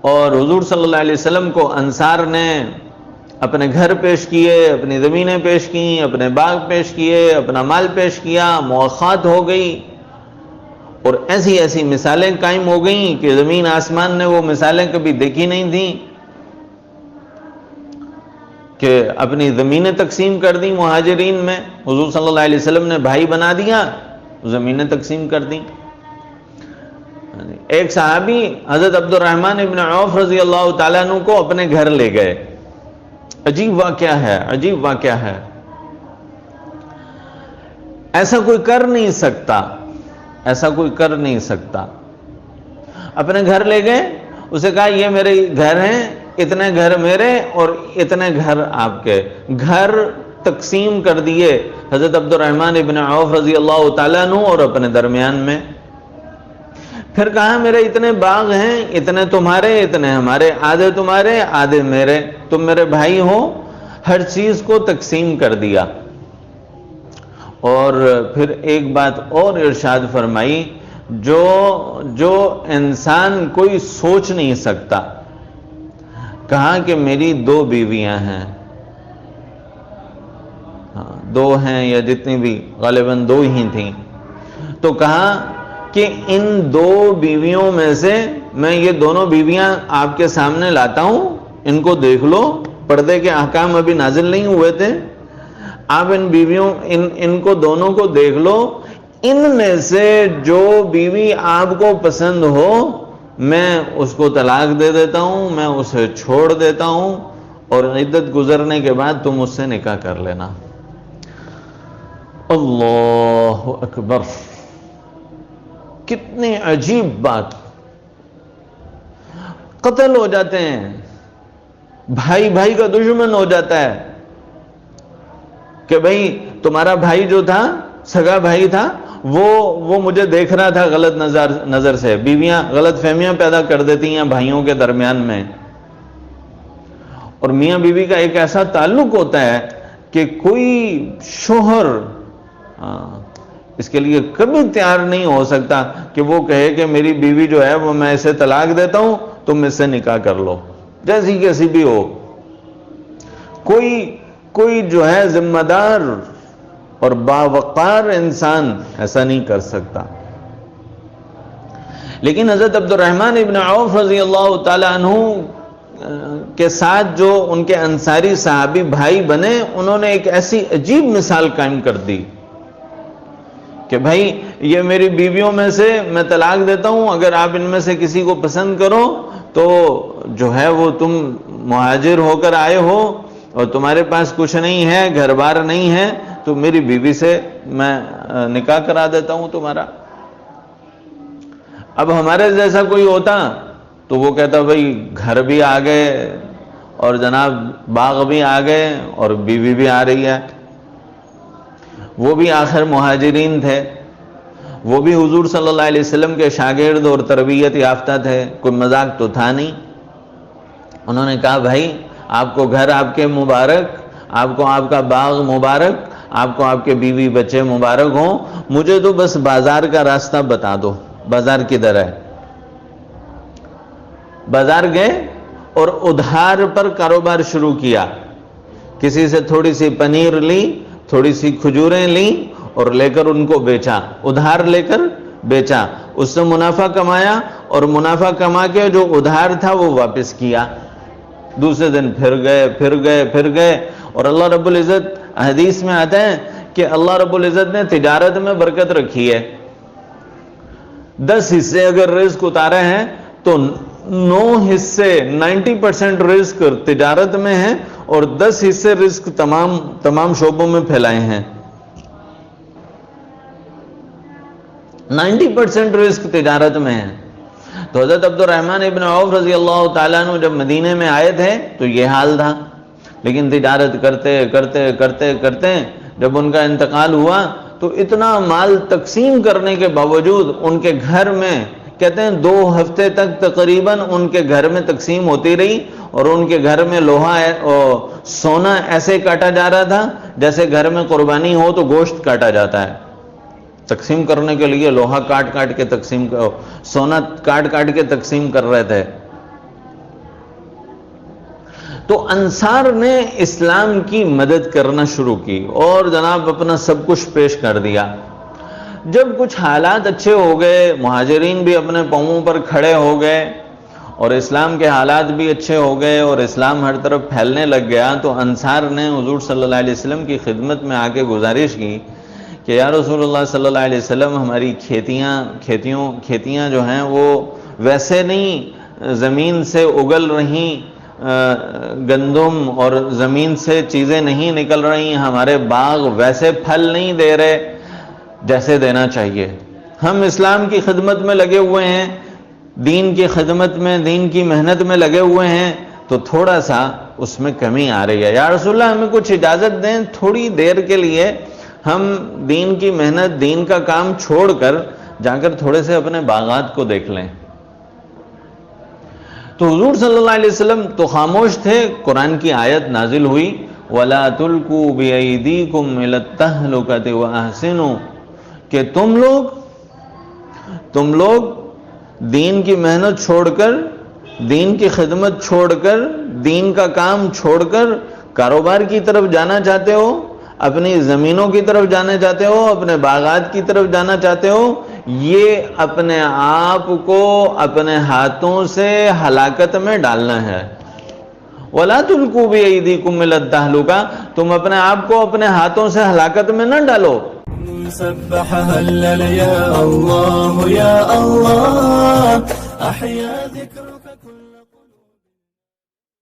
اور حضور صلی اللہ علیہ وسلم کو انصار نے اپنے گھر پیش کیے، اپنی زمینیں پیش کیں، اپنے باغ پیش کیے، اپنا مال پیش کیا، مواخات ہو گئی، اور ایسی ایسی مثالیں قائم ہو گئیں کہ زمین آسمان نے وہ مثالیں کبھی دیکھی نہیں تھیں، کہ اپنی زمینیں تقسیم کر دیں مہاجرین میں، حضور صلی اللہ علیہ وسلم نے بھائی بنا دیا، زمینیں تقسیم کر دیں۔ ایک صحابی حضرت عبد الرحمن ابن عوف رضی اللہ تعالیٰ عنہ کو اپنے گھر لے گئے۔ عجیب واقعہ ہے، عجیب واقعہ ہے، ایسا کوئی کر نہیں سکتا، ایسا کوئی کر نہیں سکتا۔ اپنے گھر لے گئے، اسے کہا یہ میرے گھر ہیں، اتنے گھر میرے اور اتنے گھر آپ کے، گھر تقسیم کر دیے حضرت عبد الرحمن ابن عوف رضی اللہ تعالیٰ عنہ اور اپنے درمیان میں۔ پھر کہا میرے اتنے باغ ہیں، اتنے تمہارے، اتنے ہمارے، آدھے تمہارے آدھے میرے، تم میرے بھائی ہو، ہر چیز کو تقسیم کر دیا۔ اور پھر ایک بات اور ارشاد فرمائی جو انسان کوئی سوچ نہیں سکتا، کہا کہ میری 2 بیویاں ہیں، دو ہیں یا جتنی بھی، غالباً 2 ہی تھیں، تو کہا کہ ان 2 بیویوں میں سے میں یہ دونوں بیویاں آپ کے سامنے لاتا ہوں، ان کو دیکھ لو، پردے کے احکام ابھی نازل نہیں ہوئے تھے، آپ ان بیویوں ان کو دونوں کو دیکھ لو، ان میں سے جو بیوی آپ کو پسند ہو میں اس کو طلاق دے دیتا ہوں، میں اسے چھوڑ دیتا ہوں، اور عدت گزرنے کے بعد تم اس سے نکاح کر لینا۔ اللہ اکبر، کتنی عجیب بات! قتل ہو جاتے ہیں، بھائی بھائی کا دشمن ہو جاتا ہے، کہ بھئی تمہارا بھائی جو تھا، سگا بھائی تھا، وہ مجھے دیکھ رہا تھا غلط نظر سے۔ بیویاں غلط فہمیاں پیدا کر دیتی ہیں بھائیوں کے درمیان میں، اور میاں بیوی کا ایک ایسا تعلق ہوتا ہے کہ کوئی شوہر اس کے لیے کبھی تیار نہیں ہو سکتا کہ وہ کہے کہ میری بیوی جو ہے وہ میں اسے طلاق دیتا ہوں، تم اس سے نکاح کر لو، جیسی کیسی بھی ہو۔ کوئی جو ہے ذمہ دار اور باوقار انسان ایسا نہیں کر سکتا۔ لیکن حضرت عبد الرحمن ابن عوف رضی اللہ تعالی عنہ کے ساتھ جو ان کے انصاری صحابی بھائی بنے، انہوں نے ایک ایسی عجیب مثال قائم کر دی کہ بھائی یہ میری بیویوں میں سے میں طلاق دیتا ہوں، اگر آپ ان میں سے کسی کو پسند کرو تو جو ہے وہ تم مہاجر ہو کر آئے ہو اور تمہارے پاس کچھ نہیں ہے، گھر بار نہیں ہے، تو میری بیوی سے میں نکاح کرا دیتا ہوں تمہارا۔ اب ہمارے جیسا کوئی ہوتا تو وہ کہتا بھئی گھر بھی آ گئے اور جناب باغ بھی آ گئے اور بیوی بھی آ رہی ہے۔ وہ بھی آخر مہاجرین تھے، وہ بھی حضور صلی اللہ علیہ وسلم کے شاگرد اور تربیت یافتہ تھے، کوئی مذاق تو تھا نہیں۔ انہوں نے کہا بھائی آپ کو گھر آپ کے مبارک، آپ کو آپ کا باغ مبارک، آپ کو آپ کے بیوی بچے مبارک ہوں، مجھے تو بس بازار کا راستہ بتا دو، بازار کدھر ہے۔ بازار گئے اور ادھار پر کاروبار شروع کیا، کسی سے تھوڑی سی پنیر لی، تھوڑی سی کھجوریں لیں اور لے کر ان کو بیچا، ادھار لے کر بیچا، اس سے منافع کمایا، اور منافع کما کے جو ادھار تھا وہ واپس کیا۔ دوسرے دن پھر گئے، اور اللہ رب العزت حدیث میں آتا ہے کہ اللہ رب العزت نے تجارت میں برکت رکھی ہے۔ 10 حصے اگر رزق اتارے ہیں تو 9 حصے 90% رزق تجارت میں ہیں، اور 10 حصے رزق تمام شعبوں میں پھیلائے ہیں۔ 90% رزق تجارت میں ہے۔ تو حضرت عبد الرحمن ابن عوف رضی اللہ تعالیٰ عنہ جب مدینے میں آئے تھے تو یہ حال تھا، لیکن تجارت کرتے جب ان کا انتقال ہوا تو اتنا مال تقسیم کرنے کے باوجود ان کے گھر میں کہتے ہیں 2 ہفتے تک تقریباً ان کے گھر میں تقسیم ہوتی رہی، اور ان کے گھر میں لوہا سونا ایسے کاٹا جا رہا تھا جیسے گھر میں قربانی ہو تو گوشت کاٹا جاتا ہے۔ تقسیم کرنے کے لیے لوہا کاٹ کے تقسیم، سونا کاٹ کے تقسیم کر رہے تھے۔ تو انصار نے اسلام کی مدد کرنا شروع کی اور جناب اپنا سب کچھ پیش کر دیا۔ جب کچھ حالات اچھے ہو گئے، مہاجرین بھی اپنے پاؤں پر کھڑے ہو گئے اور اسلام کے حالات بھی اچھے ہو گئے اور اسلام ہر طرف پھیلنے لگ گیا، تو انصار نے حضور صلی اللہ علیہ وسلم کی خدمت میں آ کے گزارش کی کہ یا رسول اللہ صلی اللہ علیہ وسلم، ہماری کھیتیاں جو ہیں وہ ویسے نہیں زمین سے اگل رہی، گندم اور زمین سے چیزیں نہیں نکل رہی، ہمارے باغ ویسے پھل نہیں دے رہے جیسے دینا چاہیے، ہم اسلام کی خدمت میں لگے ہوئے ہیں، دین کی خدمت میں، دین کی محنت میں لگے ہوئے ہیں، تو تھوڑا سا اس میں کمی آ رہی ہے، یا رسول اللہ ہمیں کچھ اجازت دیں، تھوڑی دیر کے لیے ہم دین کی محنت، دین کا کام چھوڑ کر جا کر تھوڑے سے اپنے باغات کو دیکھ لیں۔ تو حضور صلی اللہ علیہ وسلم تو خاموش تھے، قرآن کی آیت نازل ہوئی وَلَا تُلْقُوا بِأَيْدِيكُمْ إِلَى التَّهْلُكَةِ وَأَحْسِنُوا، کہ تم لوگ دین کی محنت چھوڑ کر، دین کی خدمت چھوڑ کر، دین کا کام چھوڑ کر کاروبار کی طرف جانا چاہتے ہو، اپنی زمینوں کی طرف جانا چاہتے ہو، اپنے باغات کی طرف جانا چاہتے ہو، یہ اپنے آپ کو اپنے ہاتھوں سے ہلاکت میں ڈالنا ہے۔ وَلَا تُلْقُوا بِأَيْدِيكُمْ إِلَى التَّهْلُكَةِ، تم اپنے آپ کو اپنے ہاتھوں سے ہلاکت میں نہ ڈالو۔ سبح هلل يا الله يا الله أحيا ذكر